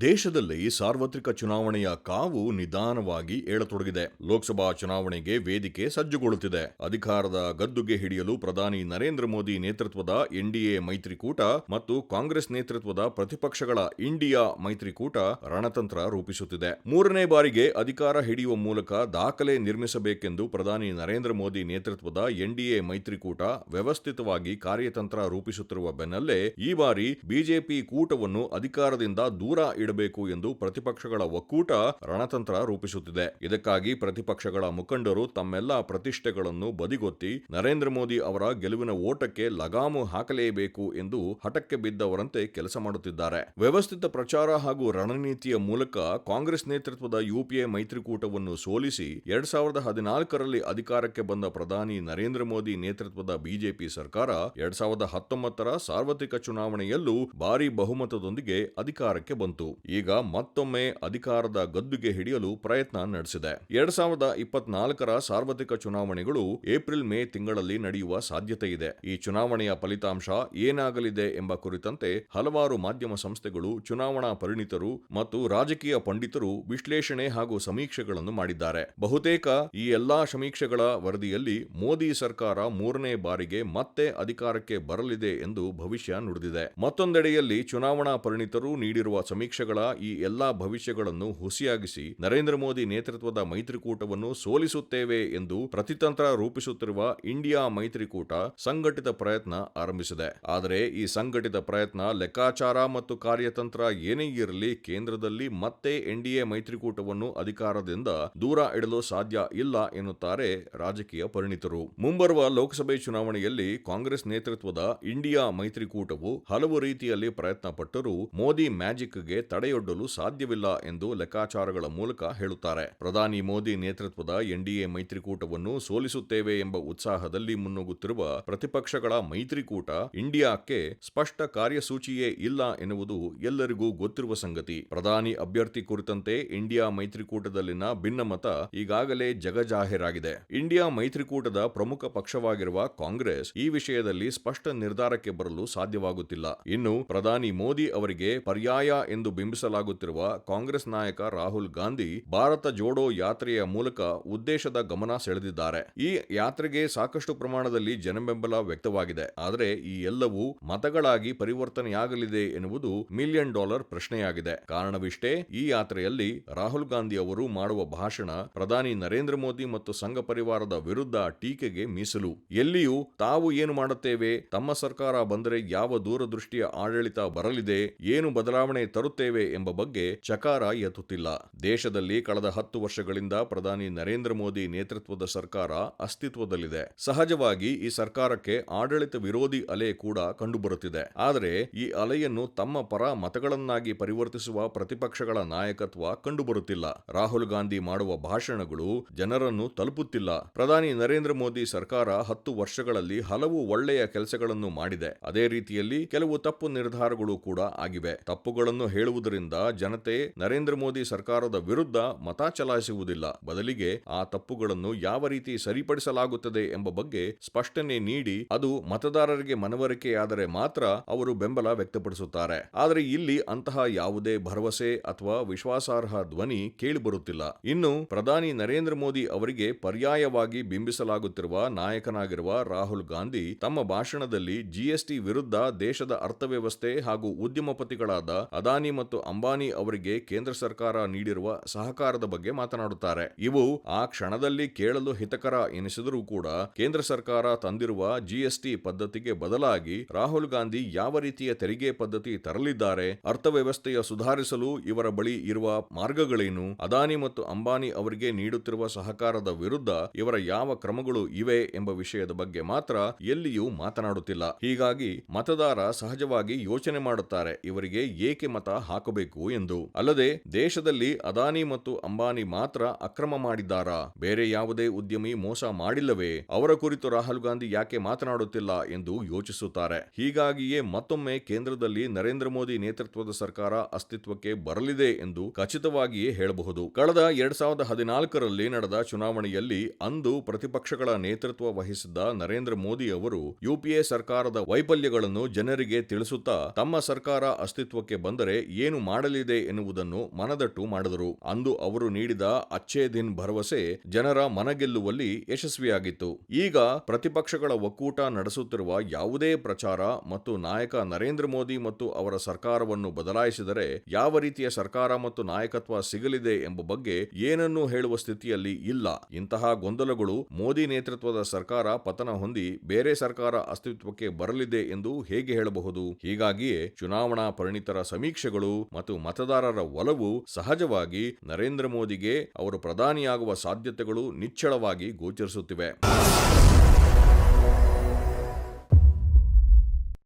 ದೇಶದಲ್ಲಿ ಸಾರ್ವತ್ರಿಕ ಚುನಾವಣೆಯ ಕಾವು ನಿಧಾನವಾಗಿ ಏಳತೊಡಗಿದೆ. ಲೋಕಸಭಾ ಚುನಾವಣೆಗೆ ವೇದಿಕೆ ಸಜ್ಜುಗೊಳ್ಳುತ್ತಿದೆ. ಅಧಿಕಾರದ ಗದ್ದುಗೆ ಹಿಡಿಯಲು ಪ್ರಧಾನಿ ನರೇಂದ್ರ ಮೋದಿ ನೇತೃತ್ವದ ಎನ್ಡಿಎ ಮೈತ್ರಿಕೂಟ ಮತ್ತು ಕಾಂಗ್ರೆಸ್ ನೇತೃತ್ವದ ಪ್ರತಿಪಕ್ಷಗಳ ಇಂಡಿಯಾ ಮೈತ್ರಿಕೂಟ ರಣತಂತ್ರ ರೂಪಿಸುತ್ತಿದೆ. ಮೂರನೇ ಬಾರಿಗೆ ಅಧಿಕಾರ ಹಿಡಿಯುವ ಮೂಲಕ ದಾಖಲೆ ನಿರ್ಮಿಸಬೇಕೆಂದು ಪ್ರಧಾನಿ ನರೇಂದ್ರ ಮೋದಿ ನೇತೃತ್ವದ ಎನ್ಡಿಎ ಮೈತ್ರಿಕೂಟ ವ್ಯವಸ್ಥಿತವಾಗಿ ಕಾರ್ಯತಂತ್ರ ರೂಪಿಸುತ್ತಿರುವ ಬೆನ್ನಲ್ಲೇ ಈ ಬಾರಿ ಬಿಜೆಪಿ ಕೂಟವನ್ನು ಅಧಿಕಾರದಿಂದ ದೂರ ಇಡಬೇಕು ಎಂದು ಪ್ರತಿಪಕ್ಷಗಳ ಒಕ್ಕೂಟ ರಣತಂತ್ರ ರೂಪಿಸುತ್ತಿದೆ. ಇದಕ್ಕಾಗಿ ಪ್ರತಿಪಕ್ಷಗಳ ಮುಖಂಡರು ತಮ್ಮೆಲ್ಲ ಪ್ರತಿಷ್ಠೆಗಳನ್ನು ಬದಿಗೊತ್ತಿ ನರೇಂದ್ರ ಮೋದಿ ಅವರ ಗೆಲುವಿನ ಓಟಕ್ಕೆ ಲಗಾಮು ಹಾಕಲೇಬೇಕು ಎಂದು ಹಠಕ್ಕೆ ಬಿದ್ದವರಂತೆ ಕೆಲಸ ಮಾಡುತ್ತಿದ್ದಾರೆ. ವ್ಯವಸ್ಥಿತ ಪ್ರಚಾರ ಹಾಗೂ ರಣನೀತಿಯ ಮೂಲಕ ಕಾಂಗ್ರೆಸ್ ನೇತೃತ್ವದ ಯುಪಿಎ ಮೈತ್ರಿಕೂಟವನ್ನು ಸೋಲಿಸಿ 2014ರಲ್ಲಿ ಅಧಿಕಾರಕ್ಕೆ ಬಂದ ಪ್ರಧಾನಿ ನರೇಂದ್ರ ಮೋದಿ ನೇತೃತ್ವದ ಬಿಜೆಪಿ ಸರ್ಕಾರ 2019ರ ಸಾರ್ವತ್ರಿಕ ಚುನಾವಣೆಯಲ್ಲೂ ಭಾರೀ ಬಹುಮತದೊಂದಿಗೆ ಅಧಿಕಾರಕ್ಕೆ ಬಂತು. ಈಗ ಮತ್ತೊಮ್ಮೆ ಅಧಿಕಾರದ ಗದ್ದುಗೆ ಹಿಡಿಯಲು ಪ್ರಯತ್ನ ನಡೆಸಿದೆ. 2024ರ ಸಾರ್ವತ್ರಿಕ ಚುನಾವಣೆಗಳು ಏಪ್ರಿಲ್-ಮೇ ತಿಂಗಳಲ್ಲಿ ನಡೆಯುವ ಸಾಧ್ಯತೆ ಇದೆ. ಈ ಚುನಾವಣೆಯ ಫಲಿತಾಂಶ ಏನಾಗಲಿದೆ ಎಂಬ ಕುರಿತಂತೆ ಹಲವಾರು ಮಾಧ್ಯಮ ಸಂಸ್ಥೆಗಳು, ಚುನಾವಣಾ ಪರಿಣಿತರು ಮತ್ತು ರಾಜಕೀಯ ಪಂಡಿತರು ವಿಶ್ಲೇಷಣೆ ಹಾಗೂ ಸಮೀಕ್ಷೆಗಳನ್ನು ಮಾಡಿದ್ದಾರೆ. ಬಹುತೇಕ ಈ ಎಲ್ಲಾ ಸಮೀಕ್ಷೆಗಳ ವರದಿಯಲ್ಲಿ ಮೋದಿ ಸರ್ಕಾರ ಮೂರನೇ ಬಾರಿಗೆ ಮತ್ತೆ ಅಧಿಕಾರಕ್ಕೆ ಬರಲಿದೆ ಎಂದು ಭವಿಷ್ಯ ನುಡಿದಿದೆ. ಮತ್ತೊಂದೆಡೆಯಲ್ಲಿ ಚುನಾವಣಾ ಪರಿಣಿತರು ನೀಡಿರುವ ಸಮೀಕ್ಷೆಗಳ ಈ ಎಲ್ಲಾ ಭವಿಷ್ಯಗಳನ್ನು ಹುಸಿಯಾಗಿಸಿ ನರೇಂದ್ರ ಮೋದಿ ನೇತೃತ್ವದ ಮೈತ್ರಿಕೂಟವನ್ನು ಸೋಲಿಸುತ್ತೇವೆ ಎಂದು ಪ್ರತಿತಂತ್ರ ರೂಪಿಸುತ್ತಿರುವ ಇಂಡಿಯಾ ಮೈತ್ರಿಕೂಟ ಸಂಘಟಿತ ಪ್ರಯತ್ನ ಆರಂಭಿಸಿದೆ. ಆದರೆ ಈ ಸಂಘಟಿತ ಪ್ರಯತ್ನ, ಲೆಕ್ಕಾಚಾರ ಮತ್ತು ಕಾರ್ಯತಂತ್ರ ಏನೇ ಇರಲಿ, ಕೇಂದ್ರದಲ್ಲಿ ಮತ್ತೆ ಎನ್ಡಿಎ ಮೈತ್ರಿಕೂಟವನ್ನು ಅಧಿಕಾರದಿಂದ ದೂರ ಇಡಲು ಸಾಧ್ಯ ಇಲ್ಲ ಎನ್ನುತ್ತಾರೆ ರಾಜಕೀಯ ಪರಿಣಿತರು. ಮುಂಬರುವ ಲೋಕಸಭೆ ಚುನಾವಣೆಯಲ್ಲಿ ಕಾಂಗ್ರೆಸ್ ನೇತೃತ್ವದ ಇಂಡಿಯಾ ಮೈತ್ರಿಕೂಟವು ಹಲವು ರೀತಿಯಲ್ಲಿ ಪ್ರಯತ್ನ ಪಟ್ಟರೂ ಮೋದಿ ಮ್ಯಾಜಿಕ್ಗೆ ತಡೆಯೊಡ್ಡಲು ಸಾಧ್ಯವಿಲ್ಲ ಎಂದು ಲೆಕ್ಕಾಚಾರಗಳ ಮೂಲಕ ಹೇಳುತ್ತಾರೆ. ಪ್ರಧಾನಿ ಮೋದಿ ನೇತೃತ್ವದ ಎನ್ಡಿಎ ಮೈತ್ರಿಕೂಟವನ್ನು ಸೋಲಿಸುತ್ತೇವೆ ಎಂಬ ಉತ್ಸಾಹದಲ್ಲಿ ಮುನ್ನುಗ್ಗುತ್ತಿರುವ ಪ್ರತಿಪಕ್ಷಗಳ ಮೈತ್ರಿಕೂಟ ಇಂಡಿಯಾಕ್ಕೆ ಸ್ಪಷ್ಟ ಕಾರ್ಯಸೂಚಿಯೇ ಇಲ್ಲ ಎನ್ನುವುದು ಎಲ್ಲರಿಗೂ ಗೊತ್ತಿರುವ ಸಂಗತಿ. ಪ್ರಧಾನಿ ಅಭ್ಯರ್ಥಿ ಕುರಿತಂತೆ ಇಂಡಿಯಾ ಮೈತ್ರಿಕೂಟದಲ್ಲಿನ ಭಿನ್ನಮತ ಈಗಾಗಲೇ ಜಗಜಾಹೀರಾಗಿದೆ. ಇಂಡಿಯಾ ಮೈತ್ರಿಕೂಟದ ಪ್ರಮುಖ ಪಕ್ಷವಾಗಿರುವ ಕಾಂಗ್ರೆಸ್ ಈ ವಿಷಯದಲ್ಲಿ ಸ್ಪಷ್ಟ ನಿರ್ಧಾರಕ್ಕೆ ಬರಲು ಸಾಧ್ಯವಾಗುತ್ತಿಲ್ಲ. ಇನ್ನು ಪ್ರಧಾನಿ ಮೋದಿ ಅವರಿಗೆ ಪರ್ಯಾಯ ಎಂದು ಬಿಂಬಿಸಲಾಗುತ್ತಿರುವ ಕಾಂಗ್ರೆಸ್ ನಾಯಕ ರಾಹುಲ್ ಗಾಂಧಿ ಭಾರತ ಜೋಡೋ ಯಾತ್ರೆಯ ಮೂಲಕ ಉದ್ದೇಶದ ಗಮನ ಸೆಳೆದಿದ್ದಾರೆ. ಈ ಯಾತ್ರೆಗೆ ಸಾಕಷ್ಟು ಪ್ರಮಾಣದಲ್ಲಿ ಜನಬೆಂಬಲ ವ್ಯಕ್ತವಾಗಿದೆ. ಆದರೆ ಈ ಎಲ್ಲವೂ ಮತಗಳಾಗಿ ಪರಿವರ್ತನೆಯಾಗಲಿದೆ ಎನ್ನುವುದು $1 ಮಿಲಿಯನ್ ಪ್ರಶ್ನೆಯಾಗಿದೆ. ಕಾರಣವಿಷ್ಟೇ, ಈ ಯಾತ್ರೆಯಲ್ಲಿ ರಾಹುಲ್ ಗಾಂಧಿ ಅವರು ಮಾಡುವ ಭಾಷಣ ಪ್ರಧಾನಿ ನರೇಂದ್ರ ಮೋದಿ ಮತ್ತು ಸಂಘ ಪರಿವಾರದ ವಿರುದ್ಧ ಟೀಕೆಗೆ ಮೀಸಲು. ಎಲ್ಲಿಯೂ ತಾವು ಏನು ಮಾಡುತ್ತೇವೆ, ತಮ್ಮ ಸರ್ಕಾರ ಬಂದರೆ ಯಾವ ದೂರದೃಷ್ಟಿಯ ಆಡಳಿತ ಬರಲಿದೆ, ಏನು ಬದಲಾವಣೆ ತರುತ್ತೇವೆ ಎಂಬ ಬಗ್ಗೆ ಚಕಾರ ಎತ್ತುತ್ತಿಲ್ಲ. ದೇಶದಲ್ಲಿ ಕಳೆದ 10 ವರ್ಷಗಳಿಂದ ಪ್ರಧಾನಿ ನರೇಂದ್ರ ಮೋದಿ ನೇತೃತ್ವದ ಸರ್ಕಾರ ಅಸ್ತಿತ್ವದಲ್ಲಿದೆ. ಸಹಜವಾಗಿ ಈ ಸರ್ಕಾರಕ್ಕೆ ಆಡಳಿತ ವಿರೋಧಿ ಅಲೆ ಕೂಡ ಕಂಡುಬರುತ್ತಿದೆ. ಆದರೆ ಈ ಅಲೆಯನ್ನು ತಮ್ಮ ಪರ ಮತಗಳನ್ನಾಗಿ ಪರಿವರ್ತಿಸುವ ಪ್ರತಿಪಕ್ಷಗಳ ನಾಯಕತ್ವ ಕಂಡುಬರುತ್ತಿಲ್ಲ. ರಾಹುಲ್ ಗಾಂಧಿ ಮಾಡುವ ಭಾಷಣಗಳು ಜನರನ್ನು ತಲುಪುತ್ತಿಲ್ಲ. ಪ್ರಧಾನಿ ನರೇಂದ್ರ ಮೋದಿ ಸರ್ಕಾರ 10 ವರ್ಷಗಳಲ್ಲಿ ಹಲವು ಒಳ್ಳೆಯ ಕೆಲಸಗಳನ್ನು ಮಾಡಿದೆ. ಅದೇ ರೀತಿಯಲ್ಲಿ ಕೆಲವು ತಪ್ಪು ನಿರ್ಧಾರಗಳು ಕೂಡ ಆಗಿವೆ. ತಪ್ಪುಗಳನ್ನು ಹೇಳುವುದರಿಂದ ಜನತೆ ನರೇಂದ್ರ ಮೋದಿ ಸರ್ಕಾರದ ವಿರುದ್ಧ ಮತ ಚಲಾಯಿಸುವುದಿಲ್ಲ. ಬದಲಿಗೆ ಆ ತಪ್ಪುಗಳನ್ನು ಯಾವ ರೀತಿ ಸರಿಪಡಿಸಲಾಗುತ್ತದೆ ಎಂಬ ಬಗ್ಗೆ ಸ್ಪಷ್ಟನೆ ನೀಡಿ ಅದು ಮತದಾರರಿಗೆ ಮನವರಿಕೆಯಾದರೆ ಮಾತ್ರ ಅವರು ಬೆಂಬಲ ವ್ಯಕ್ತಪಡಿಸುತ್ತಾರೆ. ಆದರೆ ಇಲ್ಲಿ ಅಂತಹ ಯಾವುದೇ ಭರವಸೆ ಅಥವಾ ವಿಶ್ವಾಸಾರ್ಹ ಧ್ವನಿ ಕೇಳಿಬರುತ್ತಿಲ್ಲ. ಇನ್ನು ಪ್ರಧಾನಿ ನರೇಂದ್ರ ಮೋದಿ ಅವರಿಗೆ ಪರ್ಯಾಯವಾಗಿ ಬಿಂಬಿಸಲಾಗುತ್ತಿರುವ ನಾಯಕನಾಗಿರುವ ರಾಹುಲ್ ಗಾಂಧಿ ತಮ್ಮ ಭಾಷಣದಲ್ಲಿ ಜಿಎಸ್ಟಿ ವಿರುದ್ಧ ದೇಶದ ಅರ್ಥವ್ಯವಸ್ಥೆ ಹಾಗೂ ಉದ್ಯಮಪತಿಗಳಾದ ಅದಾನಿ ಮತ್ತು ಅಂಬಾನಿ ಅವರಿಗೆ ಕೇಂದ್ರ ಸರ್ಕಾರ ನೀಡಿರುವ ಸಹಕಾರದ ಬಗ್ಗೆ ಮಾತನಾಡುತ್ತಾರೆ. ಇವು ಆ ಕ್ಷಣದಲ್ಲಿ ಕೇಳಲು ಹಿತಕರ ಎನಿಸಿದರೂ ಕೂಡ ಕೇಂದ್ರ ಸರ್ಕಾರ ತಂದಿರುವ ಜಿಎಸ್ಟಿ ಪದ್ಧತಿಗೆ ಬದಲಾಗಿ ರಾಹುಲ್ ಗಾಂಧಿ ಯಾವ ರೀತಿಯ ತೆರಿಗೆ ಪದ್ಧತಿ ತರಲಿದ್ದಾರೆ, ಅರ್ಥವ್ಯವಸ್ಥೆಯ ಸುಧಾರಿಸಲು ಇವರ ಬಳಿ ಇರುವ ಮಾರ್ಗಗಳೇನು, ಅದಾನಿ ಮತ್ತು ಅಂಬಾನಿ ಅವರಿಗೆ ನೀಡುತ್ತಿರುವ ಸಹಕಾರದ ವಿರುದ್ಧ ಇವರ ಯಾವ ಕ್ರಮಗಳು ಇವೆ ಎಂಬ ವಿಷಯದ ಬಗ್ಗೆ ಮಾತ್ರ ಎಲ್ಲಿಯೂ ಮಾತನಾಡುತ್ತಿಲ್ಲ. ಹೀಗಾಗಿ ಮತದಾರ ಸಹಜವಾಗಿ ಯೋಚನೆ ಮಾಡುತ್ತಾರೆ, ಇವರಿಗೆ ಏಕೆ ಮತ ಹಾಕಬೇಕು ಎಂದು. ಅಲ್ಲದೆ ದೇಶದಲ್ಲಿ ಅದಾನಿ ಮತ್ತು ಅಂಬಾನಿ ಮಾತ್ರ ಅಕ್ರಮ ಮಾಡಿದ್ದಾರಾ, ಬೇರೆ ಯಾವುದೇ ಉದ್ಯಮಿ ಮೋಸ ಮಾಡಿಲ್ಲವೇ, ಅವರ ಕುರಿತು ರಾಹುಲ್ ಗಾಂಧಿ ಯಾಕೆ ಮಾತನಾಡುತ್ತಿಲ್ಲ ಎಂದು ಯೋಚಿಸುತ್ತಾರೆ. ಹೀಗಾಗಿಯೇ ಮತ್ತೊಮ್ಮೆ ಕೇಂದ್ರದಲ್ಲಿ ನರೇಂದ್ರ ಮೋದಿ ನೇತೃತ್ವದ ಸರ್ಕಾರ ಅಸ್ತಿತ್ವಕ್ಕೆ ಬರಲಿದೆ ಎಂದು ಖಚಿತವಾಗಿಯೇ ಹೇಳಬಹುದು. ಕಳೆದ 2014ರಲ್ಲಿ ನಡೆದ ಚುನಾವಣೆಯಲ್ಲಿ ಅಂದು ಪ್ರತಿಪಕ್ಷಗಳ ನೇತೃತ್ವ ವಹಿಸಿದ್ದ ನರೇಂದ್ರ ಮೋದಿ ಅವರು ಯುಪಿಎ ಸರ್ಕಾರದ ವೈಫಲ್ಯಗಳನ್ನು ಜನರಿಗೆ ತಿಳಿಸುತ್ತಾ ತಮ್ಮ ಸರ್ಕಾರ ಅಸ್ತಿತ್ವಕ್ಕೆ ಬಂದರೆ ಏನು ಏನು ಮಾಡಲಿದೆ ಎನ್ನುವುದನ್ನು ಮನದಟ್ಟು ಮಾಡಿದರು. ಅಂದು ಅವರು ನೀಡಿದ ಅಚ್ಚೇ ದಿನ್ ಭರವಸೆ ಜನರ ಮನಗೆಲ್ಲುವಲ್ಲಿ ಯಶಸ್ವಿಯಾಗಿತ್ತು. ಈಗ ಪ್ರತಿಪಕ್ಷಗಳ ಒಕ್ಕೂಟ ನಡೆಸುತ್ತಿರುವ ಯಾವುದೇ ಪ್ರಚಾರ ಮತ್ತು ನಾಯಕ ನರೇಂದ್ರ ಮೋದಿ ಮತ್ತು ಅವರ ಸರ್ಕಾರವನ್ನು ಬದಲಾಯಿಸಿದರೆ ಯಾವ ರೀತಿಯ ಸರ್ಕಾರ ಮತ್ತು ನಾಯಕತ್ವ ಸಿಗಲಿದೆ ಎಂಬ ಬಗ್ಗೆ ಏನನ್ನೂ ಹೇಳುವ ಸ್ಥಿತಿಯಲ್ಲಿ ಇಲ್ಲ. ಇಂತಹ ಗೊಂದಲಗಳು ಮೋದಿ ನೇತೃತ್ವದ ಸರ್ಕಾರ ಪತನ ಹೊಂದಿ ಬೇರೆ ಸರ್ಕಾರ ಅಸ್ತಿತ್ವಕ್ಕೆ ಬರಲಿದೆ ಎಂದು ಹೇಗೆ ಹೇಳಬಹುದು? ಹೀಗಾಗಿಯೇ ಚುನಾವಣಾ ಪರಿಣಿತರ ಸಮೀಕ್ಷೆಗಳು ಮತ್ತು ಮತದಾರರ ಒಲವು ಸಹಜವಾಗಿ ನರೇಂದ್ರ ಮೋದಿಗೆ ಅವರು ಪ್ರಧಾನಿಯಾಗುವ ಸಾಧ್ಯತೆಗಳು ನಿಚ್ಚಳವಾಗಿ ಗೋಚರಿಸುತ್ತಿವೆ.